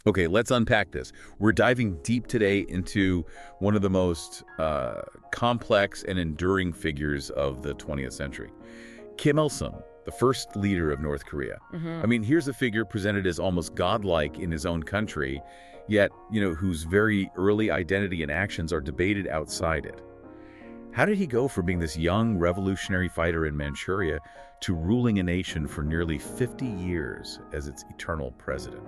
Okay, let's unpack this. We're diving deep today into one of the most complex and enduring figures of the 20th century. Kim Il-sung, the first leader of North Korea. I mean, here's a figure presented as almost godlike in his own country, yet, whose very early identity and actions are debated outside it. How did he go from being this young revolutionary fighter in Manchuria to ruling a nation for nearly 50 years as its eternal president?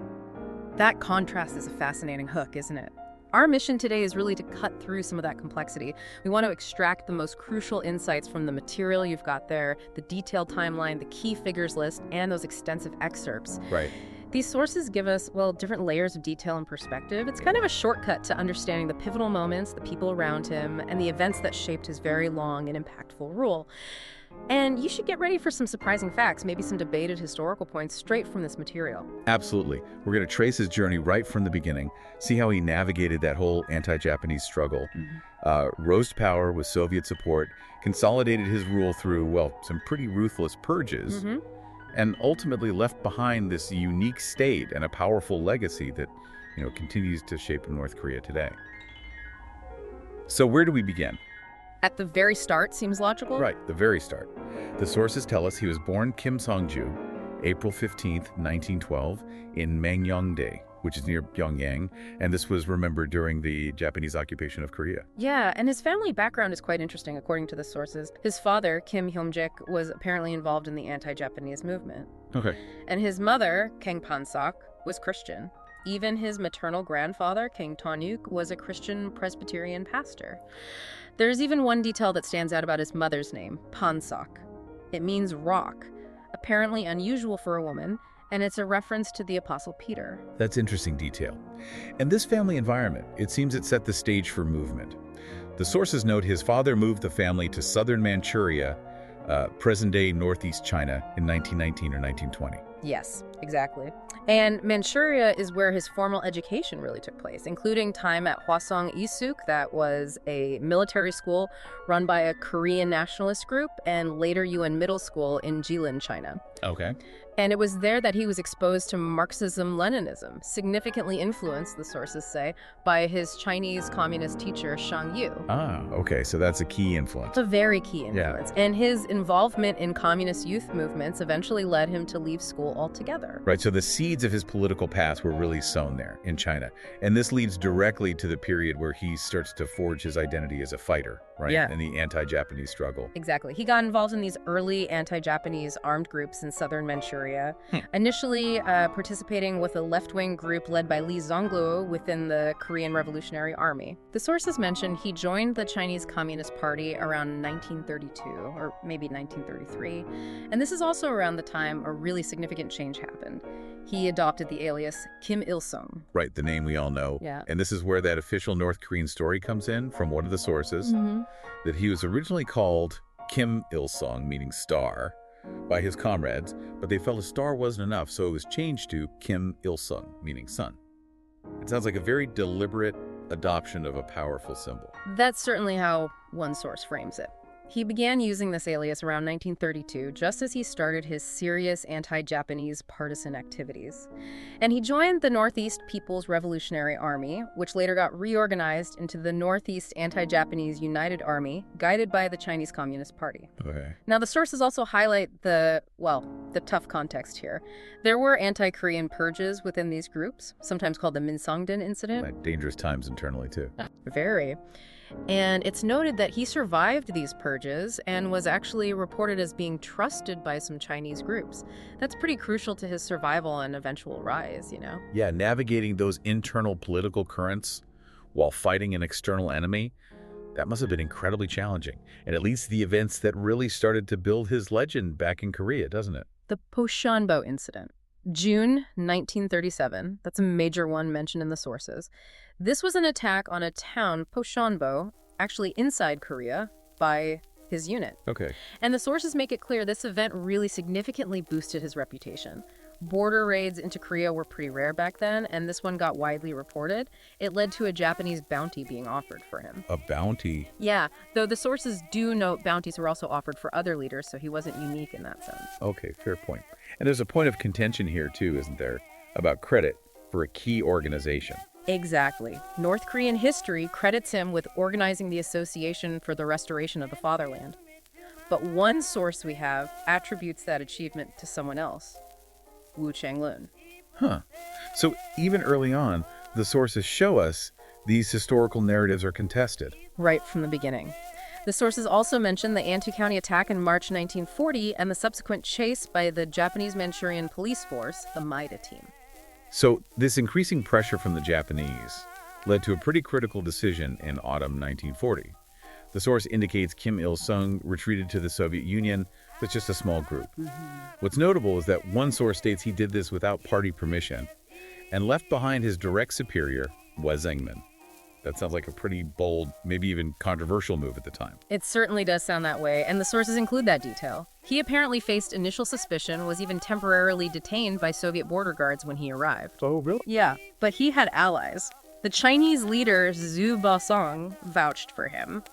That contrast is a fascinating hook, isn't it? Our mission today is really to cut through some of that complexity. We want to extract the most crucial insights from the material you've got there, the detailed timeline, the key figures list, and those extensive excerpts. Right. These sources give us, well, different layers of detail and perspective. It's kind of a shortcut to understanding the pivotal moments, the people around him, and the events that shaped his very long and impactful rule. And you should get ready for some surprising facts, maybe some debated historical points straight from this material. Absolutely. We're going to trace his journey right from the beginning, see how he navigated that whole anti-Japanese struggle, rose to power with Soviet support, consolidated his rule through, well, some pretty ruthless purges, and ultimately left behind this unique state and a powerful legacy that, continues to shape North Korea today. So where do we begin? At the very start seems logical? Right, the very start. The sources tell us he was born Kim Song-ju, April 15th, 1912, in Mangyongdae, which is near Pyongyang, and this was remembered during the Japanese occupation of Korea. Yeah, and his family background is quite interesting, according to the sources. His father, Kim Hyong-jik, was apparently involved in the anti-Japanese movement. Okay. And his mother, Kang Pan-sok, was Christian. Even his maternal grandfather, King Tonyuk, was a Christian Presbyterian pastor. There's even one detail that stands out about his mother's name, Pan-sok. It means rock, apparently unusual for a woman, and it's a reference to the Apostle Peter. That's interesting detail. And this family environment, it seems it set the stage for movement. The sources note his father moved the family to southern Manchuria, present-day northeast China, in 1919 or 1920. Yes, exactly. And Manchuria is where his formal education really took place, including time at Hwasong Euisuk, that was a military school run by a Korean nationalist group, and later Yuwen Middle School in Jilin, China. Okay. And it was there that he was exposed to Marxism-Leninism, significantly influenced, the sources say, by his Chinese communist teacher, Shang Yue. Ah, okay, so that's a key influence. A very key influence. Yeah. And his involvement in communist youth movements eventually led him to leave school altogether. Right, so the seeds of his political path were really sown there in China. And this leads directly to the period where he starts to forge his identity as a fighter, right? Yeah. In the anti-Japanese struggle. Exactly. He got involved in these early anti-Japanese armed groups in southern Manchuria, initially participating with a left-wing group led by Lee Jeonguibu within the Korean Revolutionary Army. The sources mention he joined the Chinese Communist Party around 1932, or maybe 1933, and this is also around the time a really significant change happened. He adopted the alias Kim Il-sung. Right, the name we all know. Yeah. And this is where that official North Korean story comes in from one of the sources, that he was originally called Kim Il-sung, meaning star, by his comrades, but they felt a star wasn't enough, so it was changed to Kim Il-sung, meaning sun. It sounds like a very deliberate adoption of a powerful symbol. That's certainly how one source frames it. He began using this alias around 1932, just as he started his serious anti-Japanese partisan activities. And he joined the Northeast People's Revolutionary Army, which later got reorganized into the Northeast Anti-Japanese United Army, guided by the Chinese Communist Party. Okay. Now, the sources also highlight the tough context here. There were anti-Korean purges within these groups, sometimes called the Mangyongdae incident. Like dangerous times internally, too. Very. And it's noted that he survived these purges and was actually reported as being trusted by some Chinese groups. That's pretty crucial to his survival and eventual rise, Yeah, navigating those internal political currents while fighting an external enemy, that must have been incredibly challenging. And it leads to the events that really started to build his legend back in Korea, doesn't it? The Poshanbo incident. June 1937, that's a major one mentioned in the sources. This was an attack on a town, Poshanbo, actually inside Korea, by his unit. Okay. And the sources make it clear this event really significantly boosted his reputation. Border raids into Korea were pretty rare back then, and this one got widely reported. It led to a Japanese bounty being offered for him. A bounty? Yeah, though the sources do note bounties were also offered for other leaders, so he wasn't unique in that sense. Okay, fair point. And there's a point of contention here, too, isn't there, about credit for a key organization. Exactly. North Korean history credits him with organizing the Association for the Restoration of the Fatherland. But one source we have attributes that achievement to someone else, Woo Chang-lun. Huh. So even early on, the sources show us these historical narratives are contested. Right from the beginning. The sources also mention the Antu County attack in March 1940 and the subsequent chase by the Japanese Manchurian police force, the Maida team. So this increasing pressure from the Japanese led to a pretty critical decision in autumn 1940. The source indicates Kim Il-sung retreated to the Soviet Union with just a small group. What's notable is that one source states he did this without party permission and left behind his direct superior, Hwasong Euisuk. That sounds like a pretty bold, maybe even controversial move at the time. It certainly does sound that way, and the sources include that detail. He apparently faced initial suspicion, was even temporarily detained by Soviet border guards when he arrived. Oh, really? Yeah, but he had allies. The Chinese leader Zhu Baosong vouched for him,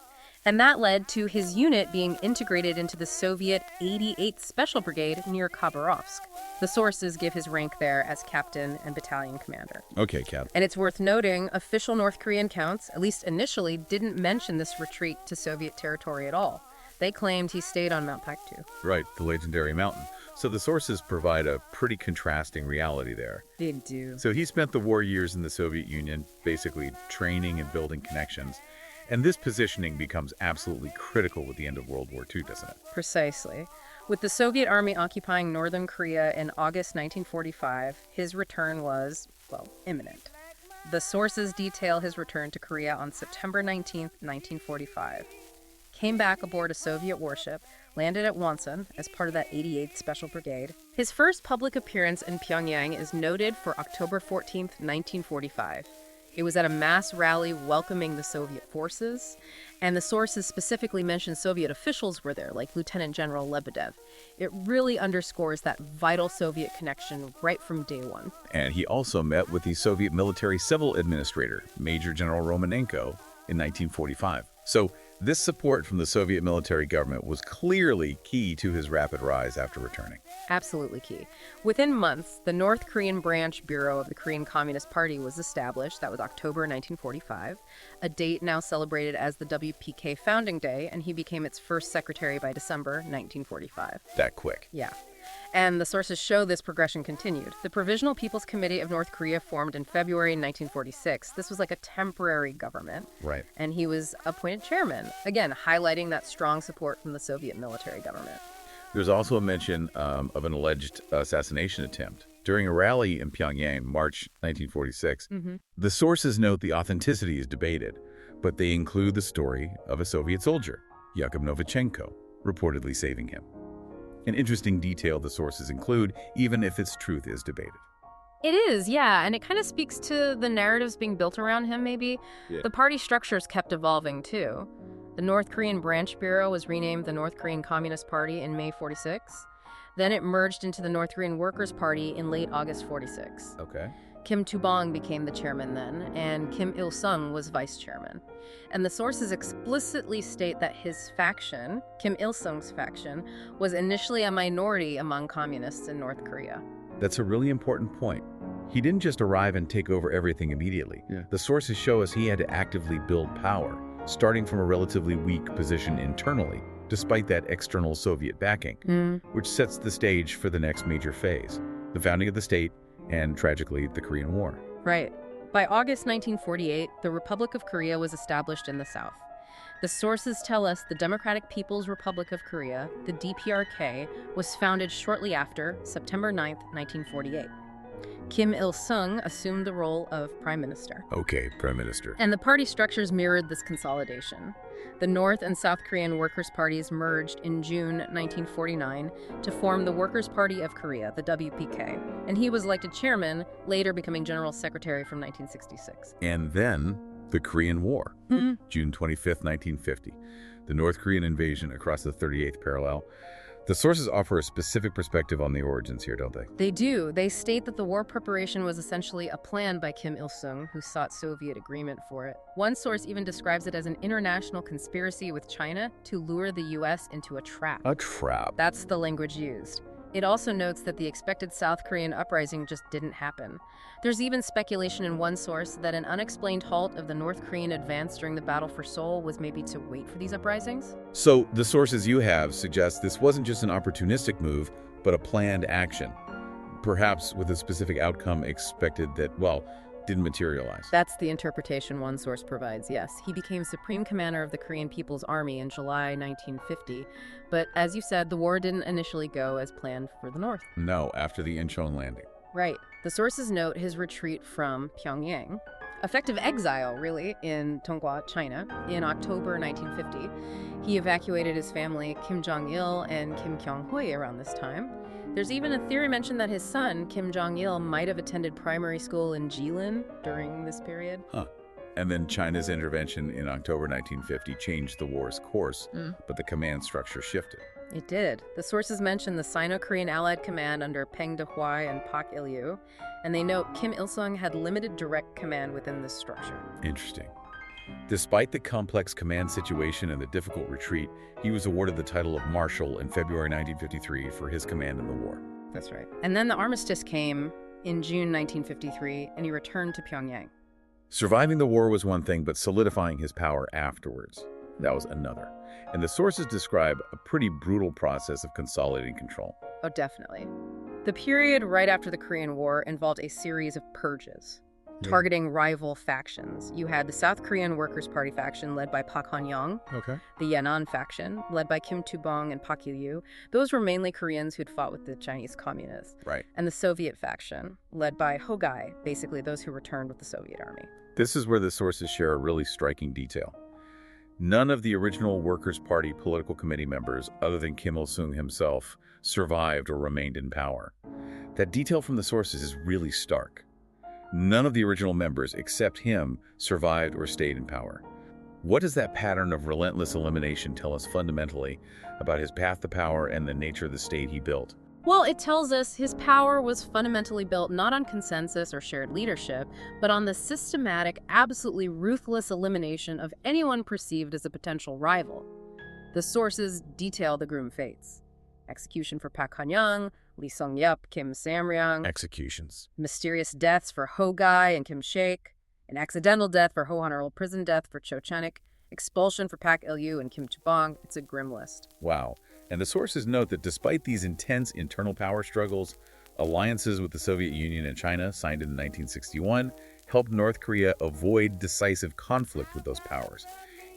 and that led to his unit being integrated into the Soviet 88th Special Brigade near Khabarovsk. The sources give his rank there as captain and battalion commander. Okay, Cap. And it's worth noting, official North Korean accounts, at least initially, didn't mention this retreat to Soviet territory at all. They claimed he stayed on Mount Paktu. Right, the legendary mountain. So the sources provide a pretty contrasting reality there. They do. So he spent the war years in the Soviet Union, basically training and building connections. And this positioning becomes absolutely critical with the end of World War II, doesn't it? Precisely. With the Soviet army occupying northern Korea in August 1945, his return was, well, imminent. The sources detail his return to Korea on September 19, 1945. Came back aboard a Soviet warship, landed at Wonsan as part of that 88th Special Brigade. His first public appearance in Pyongyang is noted for October 14, 1945. It was at a mass rally welcoming the Soviet forces, and the sources specifically mention Soviet officials were there, like Lieutenant General Lebedev. It really underscores that vital Soviet connection right from day one. And he also met with the Soviet military civil administrator, Major General Romanenko, in 1945. So this support from the Soviet military government was clearly key to his rapid rise after returning. Absolutely key. Within months, the North Korean Branch Bureau of the Korean Communist Party was established. That was October 1945, a date now celebrated as the WPK founding day, and he became its first secretary by December 1945. That quick. Yeah. And the sources show this progression continued. The Provisional People's Committee of North Korea formed in February 1946. This was like a temporary government. Right. And he was appointed chairman, again, highlighting that strong support from the Soviet military government. There's also a mention of an alleged assassination attempt. During a rally in Pyongyang, March 1946, the sources note the authenticity is debated, but they include the story of a Soviet soldier, Yakub Novichenko, reportedly saving him. An interesting detail the sources include, even if its truth is debated. It is, yeah, and it kind of speaks to the narratives being built around him, maybe. Yeah. The party structures kept evolving, too. The North Korean Branch Bureau was renamed the North Korean Communist Party in May 46. Then it merged into the North Korean Workers' Party in late August 46. Okay. Kim Tu-bong became the chairman then, and Kim Il-sung was vice chairman. And the sources explicitly state that his faction, Kim Il-sung's faction, was initially a minority among communists in North Korea. That's a really important point. He didn't just arrive and take over everything immediately. Yeah. The sources show us he had to actively build power, starting from a relatively weak position internally, despite that external Soviet backing, which sets the stage for the next major phase, the founding of the state, and tragically, the Korean War. Right. By August 1948, the Republic of Korea was established in the South. The sources tell us the Democratic People's Republic of Korea, the DPRK, was founded shortly after, September 9, 1948. Kim Il-sung assumed the role of prime minister. Okay, prime minister. And the party structures mirrored this consolidation. The North and South Korean Workers' Parties merged in June 1949 to form the Workers' Party of Korea, the WPK. And he was elected chairman, later becoming general secretary from 1966. And then the Korean War, June 25th, 1950. The North Korean invasion across the 38th parallel. The sources offer a specific perspective on the origins here, don't they? They do. They state that the war preparation was essentially a plan by Kim Il-sung, who sought Soviet agreement for it. One source even describes it as an international conspiracy with China to lure the U.S. into a trap. A trap. That's the language used. It also notes that the expected South Korean uprising just didn't happen. There's even speculation in one source that an unexplained halt of the North Korean advance during the battle for Seoul was maybe to wait for these uprisings. So the sources you have suggest this wasn't just an opportunistic move, but a planned action, perhaps with a specific outcome expected that, well, didn't materialize. That's the interpretation one source provides, yes. He became Supreme Commander of the Korean People's Army in July 1950. But as you said, the war didn't initially go as planned for the North. No, after the Incheon landing. Right. The sources note his retreat from Pyongyang, effective exile, really, in Tonghua, China, in October 1950. He evacuated his family, Kim Jong-il and Kim Kyung-hui, around this time. There's even a theory mentioned that his son, Kim Jong-il, might have attended primary school in Jilin during this period. Huh. And then China's intervention in October 1950 changed the war's course, but the command structure shifted. It did. The sources mention the Sino-Korean Allied Command under Peng Dehuai and Pak Il-yu, and they note Kim Il-sung had limited direct command within this structure. Interesting. Despite the complex command situation and the difficult retreat, he was awarded the title of Marshal in February 1953 for his command in the war. That's right. And then the armistice came in June 1953, and he returned to Pyongyang. Surviving the war was one thing, but solidifying his power afterwards, that was another. And the sources describe a pretty brutal process of consolidating control. Oh, definitely. The period right after the Korean War involved a series of purges, targeting rival factions. You had the South Korean Workers' Party faction led by Park Han-young, the Yan'an faction led by Kim Tu-bong and Pak Il-yu. Those were mainly Koreans who'd fought with the Chinese communists. Right. And the Soviet faction led by Hogai, basically those who returned with the Soviet army. This is where the sources share a really striking detail. None of the original Workers' Party political committee members, other than Kim Il-sung himself, survived or remained in power. That detail from the sources is really stark. None of the original members, except him, survived or stayed in power. What does that pattern of relentless elimination tell us fundamentally about his path to power and the nature of the state he built? Well, it tells us his power was fundamentally built not on consensus or shared leadership, but on the systematic, absolutely ruthless elimination of anyone perceived as a potential rival. The sources detail the grim fates. Execution for Park Han-young, Lee Sung-yup, Kim Sam-ryung. Executions. Mysterious deaths for Hogai and Kim Shaik. An accidental death for Ho Honorable prison death for Cho Chanik. Expulsion for Pak Il-yu and Kim Tu-bong. It's a grim list. Wow. And the sources note that despite these intense internal power struggles, alliances with the Soviet Union and China, signed in 1961, helped North Korea avoid decisive conflict with those powers,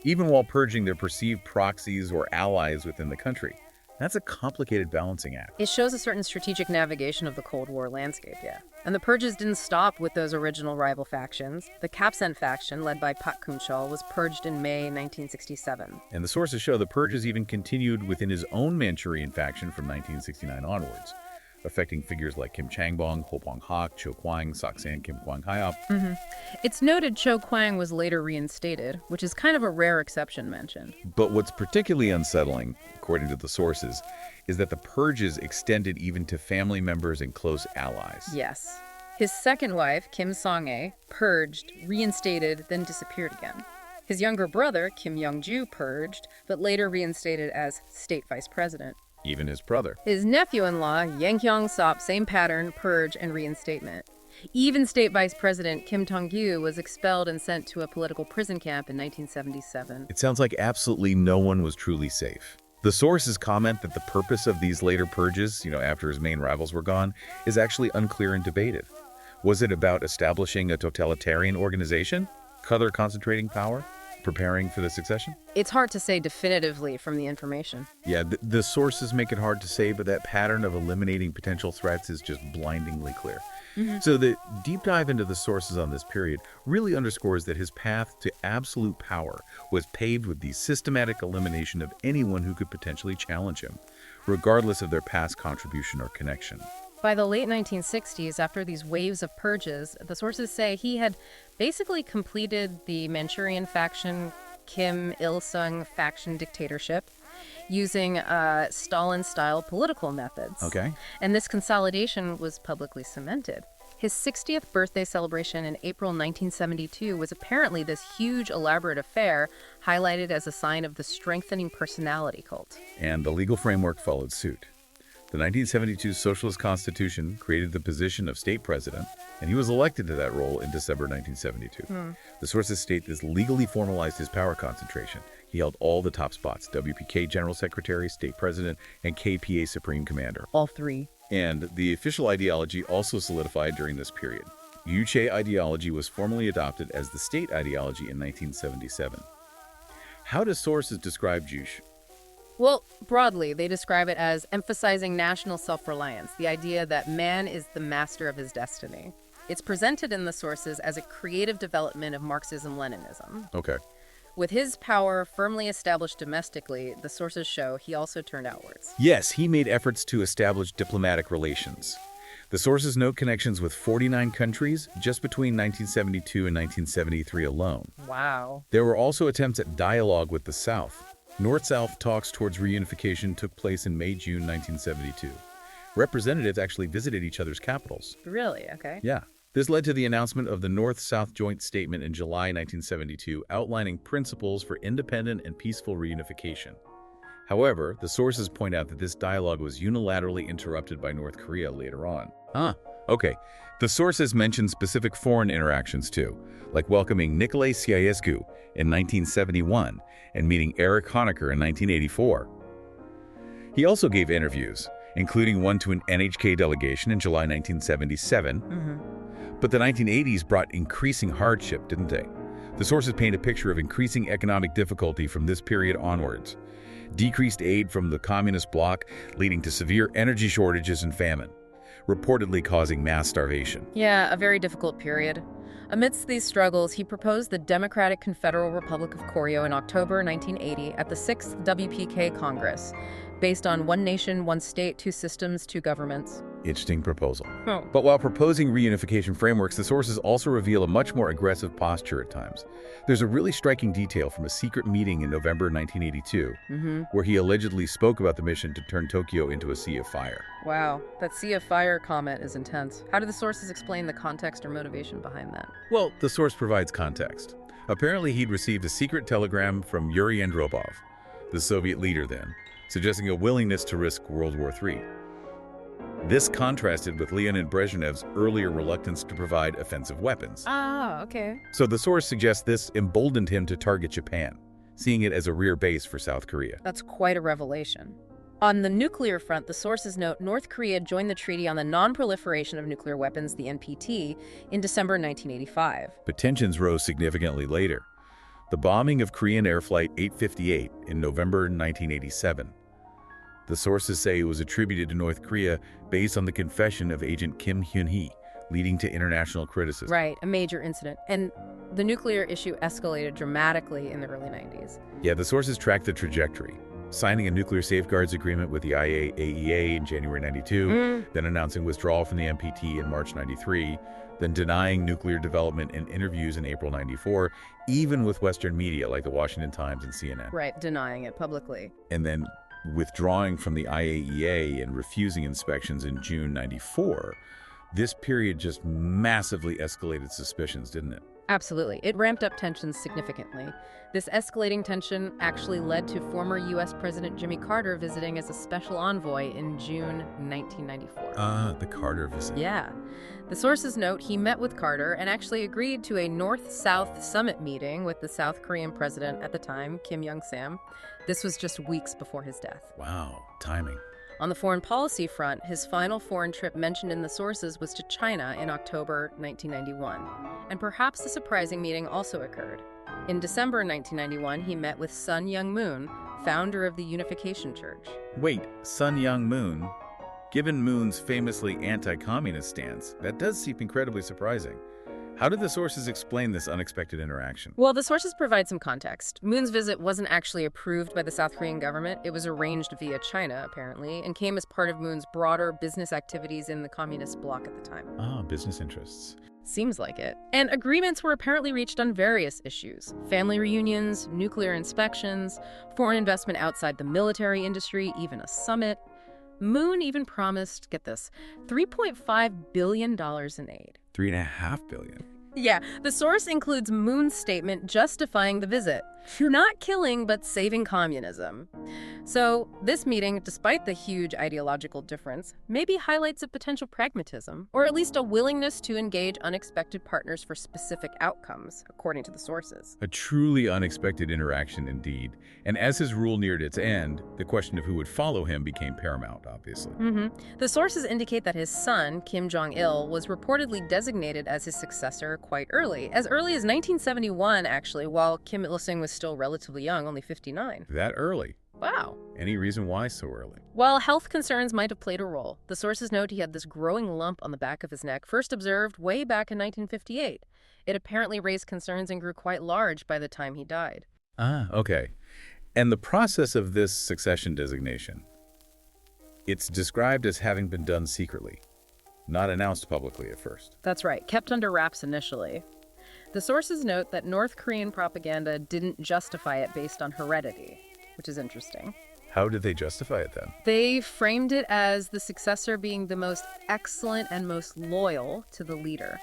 even while purging their perceived proxies or allies within the country. That's a complicated balancing act. It shows a certain strategic navigation of the Cold War landscape, yeah. And the purges didn't stop with those original rival factions. The Kapsen faction, led by Pak Kun-chul, was purged in May 1967. And the sources show the purges even continued within his own Manchurian faction from 1969 onwards, affecting figures like Kim Chang-bong, Ho Bong-hak, Cho Kwang, Saksan, Kim Kwang-hyop. It's noted Cho Kwang was later reinstated, which is kind of a rare exception mentioned. But what's particularly unsettling, according to the sources, is that the purges extended even to family members and close allies. Yes. His second wife, Kim Song-ae, purged, reinstated, then disappeared again. His younger brother, Kim Young-ju, purged, but later reinstated as state vice president. Even his brother. His nephew-in-law, Yang Hyong-sop, same pattern, purge and reinstatement. Even state vice president Kim Tong-gyu was expelled and sent to a political prison camp in 1977. It sounds like absolutely no one was truly safe. The sources comment that the purpose of these later purges, after his main rivals were gone, is actually unclear and debated. Was it about establishing a totalitarian organization, further concentrating power, preparing for the succession? It's hard to say definitively from the information. Yeah, the sources make it hard to say, but that pattern of eliminating potential threats is just blindingly clear. So the deep dive into the sources on this period really underscores that his path to absolute power was paved with the systematic elimination of anyone who could potentially challenge him, regardless of their past contribution or connection. By the late 1960s, after these waves of purges, the sources say he had basically completed the Manchurian faction, Kim Il-sung faction dictatorship, using Stalin-style political methods. Okay. And this consolidation was publicly cemented. His 60th birthday celebration in April 1972 was apparently this huge, elaborate affair, highlighted as a sign of the strengthening personality cult. And the legal framework followed suit. The 1972 Socialist Constitution created the position of state president, and he was elected to that role in December 1972. The sources state this legally formalized his power concentration. He held all the top spots: WPK General Secretary, State President, and KPA Supreme Commander. All three. And the official ideology also solidified during this period. Yuche ideology was formally adopted as the state ideology in 1977. How do sources describe Juche? Well, broadly, they describe it as emphasizing national self-reliance, the idea that man is the master of his destiny. It's presented in the sources as a creative development of Marxism-Leninism. Okay. With his power firmly established domestically, the sources show he also turned outwards. Yes, he made efforts to establish diplomatic relations. The sources note connections with 49 countries just between 1972 and 1973 alone. Wow. There were also attempts at dialogue with the South. North-South talks towards reunification took place in May-June 1972. Representatives actually visited each other's capitals. Really? Okay. Yeah. This led to the announcement of the North-South Joint Statement in July 1972, outlining principles for independent and peaceful reunification. However, the sources point out that this dialogue was unilaterally interrupted by North Korea later on. Okay. The sources mention specific foreign interactions too, like welcoming Nicolae Ceausescu in 1971 and meeting Erich Honecker in 1984. He also gave interviews, including one to an NHK delegation in July 1977. But the 1980s brought increasing hardship, didn't they? The sources paint a picture of increasing economic difficulty from this period onwards. Decreased aid from the communist bloc leading to severe energy shortages and famine, reportedly causing mass starvation. Yeah, a very difficult period. Amidst these struggles, he proposed the Democratic Confederal Republic of Koryo in October 1980 at the 6th WPK Congress, based on one nation, one state, two systems, two governments. Interesting proposal. But while proposing reunification frameworks, the sources also reveal a much more aggressive posture at times. There's a really striking detail from a secret meeting in November 1982, where he allegedly spoke about the mission to turn Tokyo into a sea of fire. Wow, that sea of fire comment is intense. How do the sources explain the context or motivation behind that? Well, the source provides context. Apparently, he'd received a secret telegram from Yuri Andropov, the Soviet leader then, suggesting a willingness to risk World War III. This contrasted with Leonid Brezhnev's earlier reluctance to provide offensive weapons. Ah, okay. So the source suggests this emboldened him to target Japan, seeing it as a rear base for South Korea. That's quite a revelation. On the nuclear front, the sources note North Korea joined the Treaty on the Non-Proliferation of Nuclear Weapons, the NPT, in December 1985. But tensions rose significantly later. The bombing of Korean Air Flight 858 in November 1987. The sources say it was attributed to North Korea based on the confession of Agent Kim Hyun-hee, leading to international criticism. Right, a major incident. And the nuclear issue escalated dramatically in the early 90s. Yeah, the sources tracked the trajectory, signing a nuclear safeguards agreement with the IAEA in January 92, then announcing withdrawal from the NPT in March 93, then denying nuclear development in interviews in April 94, even with Western media like the Washington Times and CNN. Right, denying it publicly. And then withdrawing from the IAEA and refusing inspections in June 94, this period just massively escalated suspicions, didn't it? Absolutely. It ramped up tensions significantly. This escalating tension actually led to former U.S. President Jimmy Carter visiting as a special envoy in June 1994. The Carter visit. Yeah. The sources note he met with Carter and actually agreed to a North-South summit meeting with the South Korean president at the time, Kim Young-sam. This was just weeks before his death. Wow, timing. On the foreign policy front, his final foreign trip mentioned in the sources was to China in October 1991. And perhaps a surprising meeting also occurred. In December 1991, he met with Sun Myung-moon, founder of the Unification Church. Wait, Sun Myung-moon? Given Moon's famously anti-communist stance, that does seem incredibly surprising. How did the sources explain this unexpected interaction? Well, the sources provide some context. Moon's visit wasn't actually approved by the South Korean government. It was arranged via China, apparently, and came as part of Moon's broader business activities in the communist bloc at the time. Ah, business interests. Seems like it. And agreements were apparently reached on various issues: family reunions, nuclear inspections, foreign investment outside the military industry, even a summit. Moon even promised, get this, $3.5 billion in aid. $3.5 billion. Yeah, the source includes Moon's statement justifying the visit. Not killing, but saving communism. So this meeting, despite the huge ideological difference, maybe highlights a potential pragmatism, or at least a willingness to engage unexpected partners for specific outcomes, according to the sources. A truly unexpected interaction indeed. And as his rule neared its end, the question of who would follow him became paramount, obviously. The sources indicate that his son, Kim Jong-il, was reportedly designated as his successor quite early. As early as 1971, actually, while Kim Il-sung was still relatively young, only 59. That early? Wow. Any reason why so early? Well, health concerns might have played a role. The sources note he had this growing lump on the back of his neck, first observed way back in 1958. It apparently raised concerns and grew quite large by the time he died. Ah, okay. And the process of this succession designation, it's described as having been done secretly, not announced publicly at first. That's right, kept under wraps initially. The sources note that North Korean propaganda didn't justify it based on heredity, which is interesting. How did they justify it then? They framed it as the successor being the most excellent and most loyal to the leader.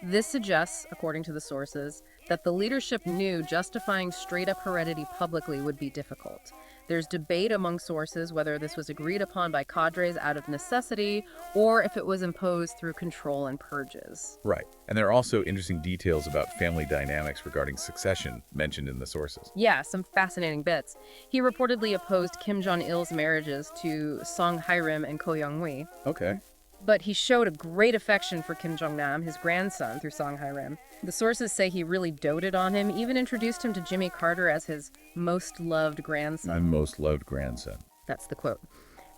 This suggests, according to the sources, that the leadership knew justifying straight-up heredity publicly would be difficult. There's debate among sources whether this was agreed upon by cadres out of necessity or if it was imposed through control and purges. Right. And there are also interesting details about family dynamics regarding succession mentioned in the sources. Yeah, some fascinating bits. He reportedly opposed Kim Jong-il's marriages to Song Hye-rim and Ko Young-hui. Okay. But he showed a great affection for Kim Jong-nam, his grandson, through Song Hye-rim. The sources say he really doted on him, even introduced him to Jimmy Carter as his most loved grandson. My most loved grandson. That's the quote.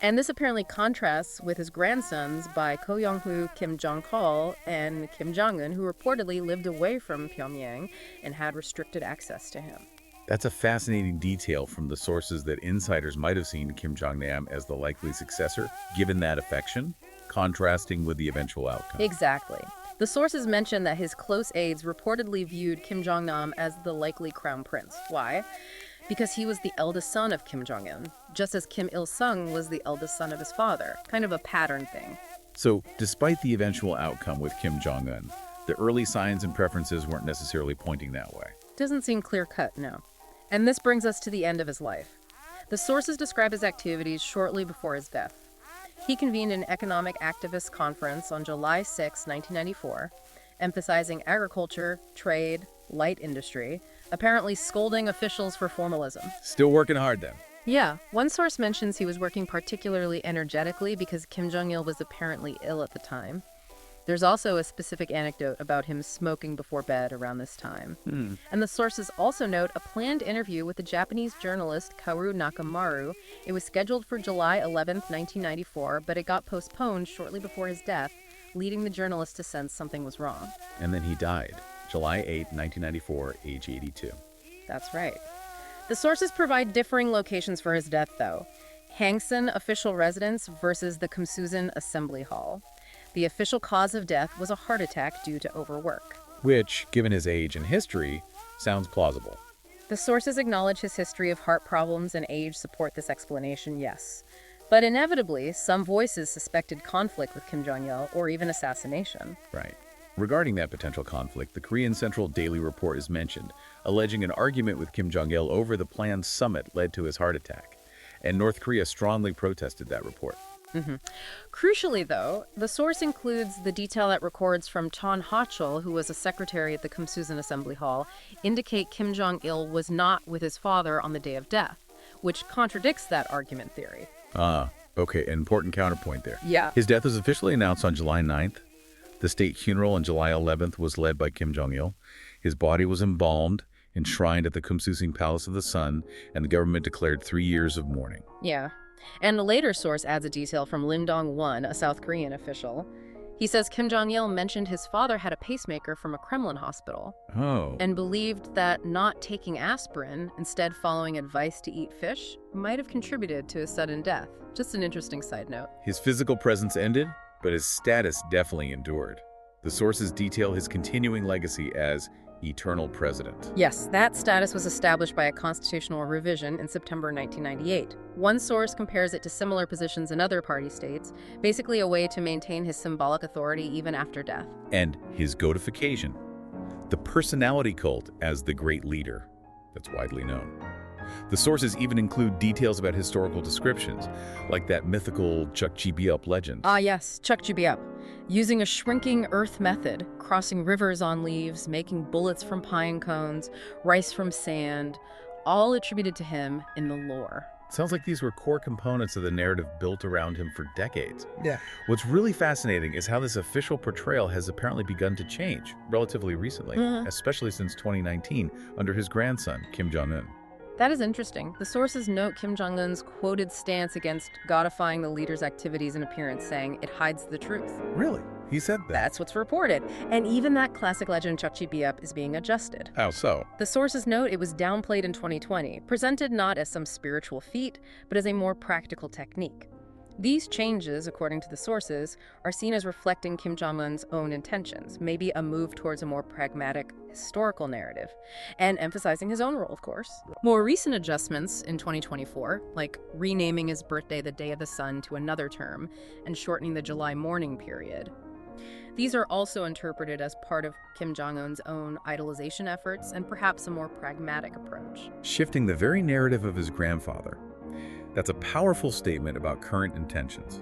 And this apparently contrasts with his grandsons by Ko Young-hu, Kim Jong-kol, and Kim Jong-un, who reportedly lived away from Pyongyang and had restricted access to him. That's a fascinating detail from the sources that insiders might have seen Kim Jong-nam as the likely successor, given that affection, contrasting with the eventual outcome. Exactly. The sources mention that his close aides reportedly viewed Kim Jong-nam as the likely crown prince. Why? Because he was the eldest son of Kim Jong-un, just as Kim Il-sung was the eldest son of his father. Kind of a pattern thing. So, despite the eventual outcome with Kim Jong-un, the early signs and preferences weren't necessarily pointing that way. Doesn't seem clear-cut, no. And this brings us to the end of his life. The sources describe his activities shortly before his death. He convened an economic activist conference on July 6, 1994, emphasizing agriculture, trade, light industry, apparently scolding officials for formalism. Still working hard then. Yeah, one source mentions he was working particularly energetically because Kim Jong-il was apparently ill at the time. There's also a specific anecdote about him smoking before bed around this time. And the sources also note a planned interview with the Japanese journalist Kaoru Nakamaru. It was scheduled for July 11, 1994, but it got postponed shortly before his death, leading the journalist to sense something was wrong. And then he died, July 8, 1994, age 82. That's right. The sources provide differing locations for his death, though. Hangsan official residence versus the Kumsusan Assembly Hall. The official cause of death was a heart attack due to overwork. Which, given his age and history, sounds plausible. The sources acknowledge his history of heart problems and age support this explanation, yes. But inevitably, some voices suspected conflict with Kim Jong-il or even assassination. Right. Regarding that potential conflict, the Korean Central Daily Report is mentioned, alleging an argument with Kim Jong-il over the planned summit led to his heart attack. And North Korea strongly protested that report. Crucially, though, the source includes the detail that records from Chon Ha-chul, who was a secretary at the Kumsusan Assembly Hall, indicate Kim Jong-il was not with his father on the day of death, which contradicts that argument theory. Ah, okay, an important counterpoint there. Yeah. His death was officially announced on July 9th. The state funeral on July 11th was led by Kim Jong-il. His body was embalmed, enshrined at the Kumsusan Palace of the Sun, and the government declared 3 years of mourning. Yeah. And a later source adds a detail from Lim Dong-won, a South Korean official. He says Kim Jong-il mentioned his father had a pacemaker from a Kremlin hospital. Oh. And believed that not taking aspirin, instead following advice to eat fish, might have contributed to his sudden death. Just an interesting side note. His physical presence ended, but his status definitely endured. The sources detail his continuing legacy as eternal president. Yes, that status was established by a constitutional revision in September 1998. One source compares it to similar positions in other party states, basically a way to maintain his symbolic authority even after death. And his godification, the personality cult as the great leader. that's widely known. The sources even include details about historical descriptions, like that mythical Jeonguibu legend. Ah yes, Jeonguibu. Using a shrinking earth method, crossing rivers on leaves, making bullets from pine cones, rice from sand, all attributed to him in the lore. Sounds like these were core components of the narrative built around him for decades. Yeah. What's really fascinating is how this official portrayal has apparently begun to change relatively recently, especially since 2019 under his grandson, Kim Jong-un. That is interesting. The sources note Kim Jong-un's quoted stance against godifying the leader's activities and appearance, saying it hides the truth. Really? He said that? That's what's reported. And even that classic legend Jeonguibu is being adjusted. How so? The sources note it was downplayed in 2020, presented not as some spiritual feat, but as a more practical technique. These changes, according to the sources, are seen as reflecting Kim Jong-un's own intentions, maybe a move towards a more pragmatic historical narrative, and emphasizing his own role, of course. More recent adjustments in 2024, like renaming his birthday the Day of the Sun to another term and shortening the July mourning period. These are also interpreted as part of Kim Jong-un's own idolization efforts and perhaps a more pragmatic approach. Shifting the very narrative of his grandfather. That's a powerful statement about current intentions.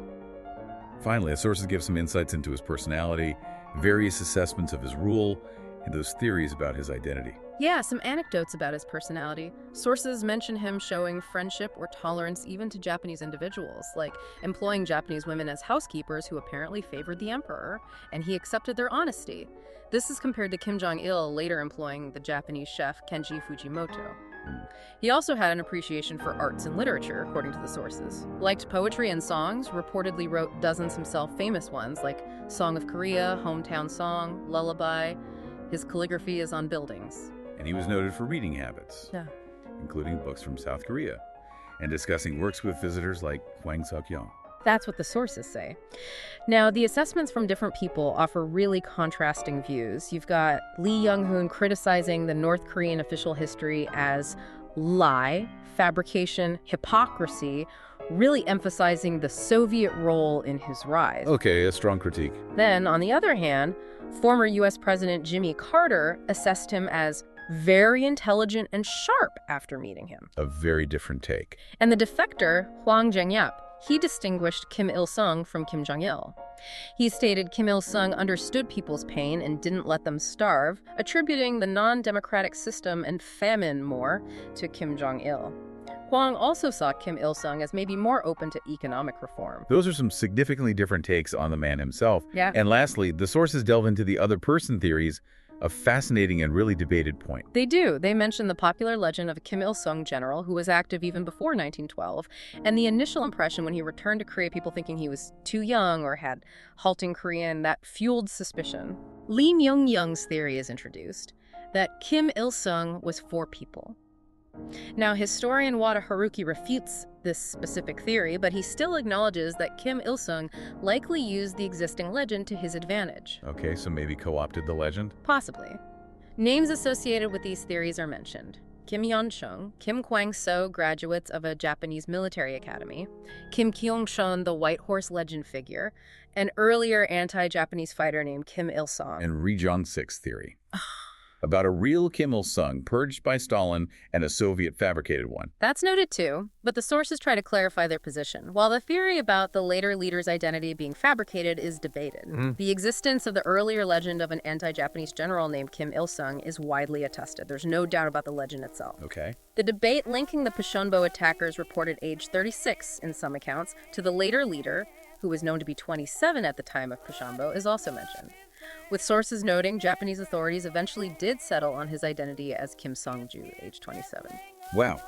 Finally, the sources give some insights into his personality, various assessments of his rule, and those theories about his identity. Yeah, some anecdotes about his personality. Sources mention him showing friendship or tolerance even to Japanese individuals, like employing Japanese women as housekeepers who apparently favored the emperor, and he accepted their honesty. This is compared to Kim Jong-il later employing the Japanese chef Kenji Fujimoto. He also had an appreciation for arts and literature, according to the sources. Liked poetry and songs, reportedly wrote dozens himself famous ones like Song of Korea, Hometown Song, Lullaby. His calligraphy is on buildings. And he was noted for reading habits, including books from South Korea, and discussing works with visitors like Hwasong Euisuk. That's what the sources say. Now, the assessments from different people offer really contrasting views. You've got Lee Young-hoon criticizing the North Korean official history as lie, fabrication, hypocrisy, really emphasizing the Soviet role in his rise. Okay, a strong critique. Then, on the other hand, former U.S. President Jimmy Carter assessed him as very intelligent and sharp after meeting him. A very different take. And the defector, Hwang Jung-yap, he distinguished Kim Il-sung from Kim Jong-il. He stated Kim Il-sung understood people's pain and didn't let them starve, attributing the non-democratic system and famine more to Kim Jong-il. Hwang also saw Kim Il-sung as maybe more open to economic reform. Those are some significantly different takes on the man himself. Yeah. And lastly, the sources delve into the other person theories, a fascinating and really debated point. They do. They mention the popular legend of a Kim Il-sung general who was active even before 1912, and the initial impression when he returned to Korea, people thinking he was too young or had halting Korean, that fueled suspicion. Lee Myung-young's theory is introduced, that Kim Il-sung was for people. Now, historian Wada Haruki refutes this specific theory, but he still acknowledges that Kim Il-sung likely used the existing legend to his advantage. Okay, so maybe co-opted the legend? Possibly. Names associated with these theories are mentioned. Kim Yeon-chung, Kim Kwang-so, graduates of a Japanese military academy, Kim Kyung-shon, the White Horse legend figure, an earlier anti-Japanese fighter named Kim Il-sung. And Ri Jong-sik's theory. About a real Kim Il-sung purged by Stalin and a Soviet fabricated one. That's noted too, but the sources try to clarify their position. While the theory about the later leader's identity being fabricated is debated, the existence of the earlier legend of an anti-Japanese general named Kim Il-sung is widely attested. There's no doubt about the legend itself. Okay. The debate linking the Pashonbo attackers reported age 36 in some accounts to the later leader, who was known to be 27 at the time of Pashonbo, is also mentioned, with sources noting Japanese authorities eventually did settle on his identity as Kim Song-ju, age 27. Wow.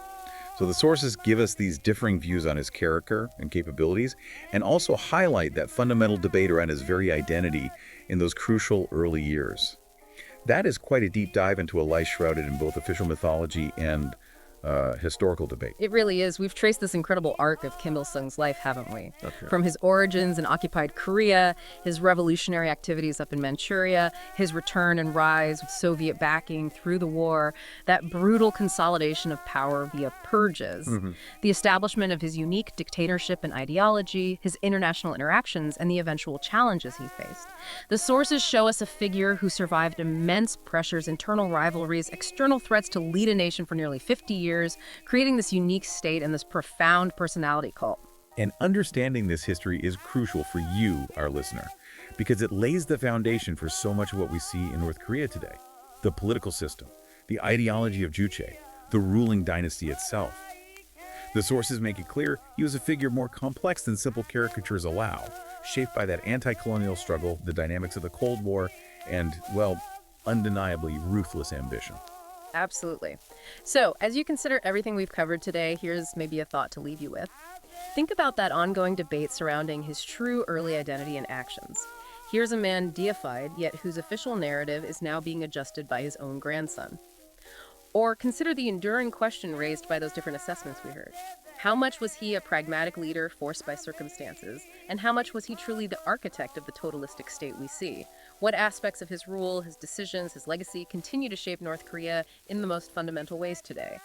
So the sources give us these differing views on his character and capabilities, and also highlight that fundamental debate around his very identity in those crucial early years. That is quite a deep dive into a life shrouded in both official mythology and historical debate. It really is. We've traced this incredible arc of Kim Il-sung's life, haven't we? Okay. From his origins in occupied Korea, his revolutionary activities up in Manchuria, his return and rise with Soviet backing through the war, that brutal consolidation of power via purges, the establishment of his unique dictatorship and ideology, his international interactions, and the eventual challenges he faced. The sources show us a figure who survived immense pressures, internal rivalries, external threats to lead a nation for nearly 50 years, creating this unique state and this profound personality cult. And understanding this history is crucial for you, our listener, because it lays the foundation for so much of what we see in North Korea today. The political system, the ideology of Juche, the ruling dynasty itself. The sources make it clear he was a figure more complex than simple caricatures allow, shaped by that anti-colonial struggle, the dynamics of the Cold War, and, well, undeniably ruthless ambition. Absolutely. So, as you consider everything we've covered today, here's maybe a thought to leave you with. Think about that ongoing debate surrounding his true early identity and actions. Here's a man deified, yet whose official narrative is now being adjusted by his own grandson. Or consider the enduring question raised by those different assessments we heard. How much was he a pragmatic leader forced by circumstances, and how much was he truly the architect of the totalistic state we see? What aspects of his rule, his decisions, his legacy continue to shape North Korea in the most fundamental ways today?